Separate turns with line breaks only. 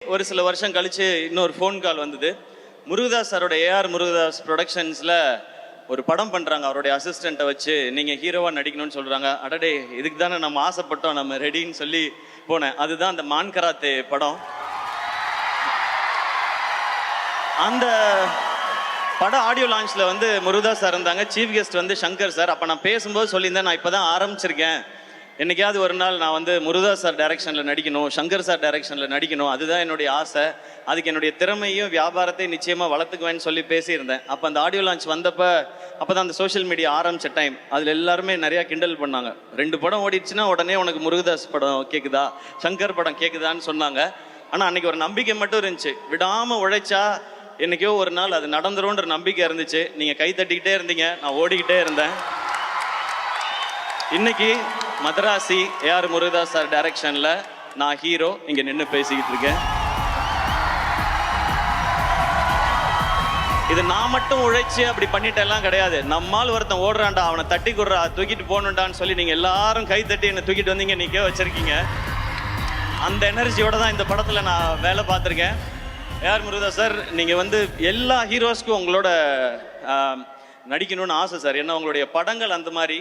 ஒரு சில வருஷம் கழிச்சு இன்னொரு ஃபோன் கால் வந்தது. முருகதாஸ் சாரோட ஏஆர் முருகதாஸ் ப்ரொடக்ஷன்ஸில் ஒரு படம் பண்ணுறாங்க. அவருடைய அசிஸ்டண்ட்டை வச்சு நீங்கள் ஹீரோவாக நடிக்கணும்னு சொல்கிறாங்க. அடடே, இதுக்கு தானே நம்ம ஆசைப்பட்டோம், நம்ம ரெடின்னு சொல்லி போனேன். அதுதான் அந்த மான் கராத்தே படம். அந்த படம் ஆடியோ லான்ச்சில் வந்து முருகதாஸ் சார் இருந்தாங்க. சீஃப் கெஸ்ட் வந்து சங்கர் சார். அப்போ நான் பேசும்போது சொல்லியிருந்தேன், நான் இப்போ தான் ஆரம்பிச்சிருக்கேன், என்னைக்காவது ஒரு நாள் நான் வந்து முருகதாஸ் சார் டைரக்ஷனில் நடிக்கணும், சங்கர் சார் டைரக்ஷனில் நடிக்கணும், அதுதான் என்னுடைய ஆசை. அதுக்கு என்னுடைய திறமையும் வியாபாரத்தையும் நிச்சயமாக வளர்த்துக்குவேன்னு சொல்லி பேசியிருந்தேன். அப்போ அந்த ஆடியோ லான்ச் வந்தப்போ அப்போ தான் அந்த சோஷியல் மீடியா ஆரம்பித்த டைம். அதில் எல்லாருமே நிறையா கிண்டல் பண்ணாங்க. 2 படம் ஓடிடுச்சுன்னா உடனே உனக்கு முருகதாஸ் படம் கேட்குதா, சங்கர் படம் கேட்குதான்னு சொன்னாங்க. ஆனால் அன்றைக்கி ஒரு நம்பிக்கை மட்டும் இருந்துச்சு. விடாமல் உழைச்சா என்றைக்கோ ஒரு நாள் அது நடந்துரும்ன்ற நம்பிக்கை இருந்துச்சு. நீங்கள் கை தட்டிக்கிட்டே இருந்தீங்க, நான் ஓடிக்கிட்டே இருந்தேன். இன்னைக்கு மதராசி ஏஆர் முருகதாஸ் சார் டைரக்ஷனில் நான் ஹீரோ இங்கே நின்று பேசிக்கிட்டு இருக்கேன். இது நான் மட்டும் உழைச்சி அப்படி பண்ணிட்டெல்லாம் கிடையாது. நம்மால் ஒருத்தன் ஓடுறான்டா, அவனை தட்டி கொடுறா, தூக்கிட்டு போகணுண்டான்னு சொல்லி நீங்கள் எல்லாரும் கை தட்டி என்னை தூக்கிட்டு வந்தீங்க, நீக்கே வச்சிருக்கீங்க. அந்த எனர்ஜியோட தான் இந்த படத்தில் நான் வேலை பார்த்துருக்கேன். ஏஆர் முருகதாஸ் சார், நீங்கள் வந்து எல்லா ஹீரோஸ்க்கும் உங்களோட நடிக்கணும்னு ஆசை சார். ஏன்னா உங்களுடைய படங்கள் அந்த மாதிரி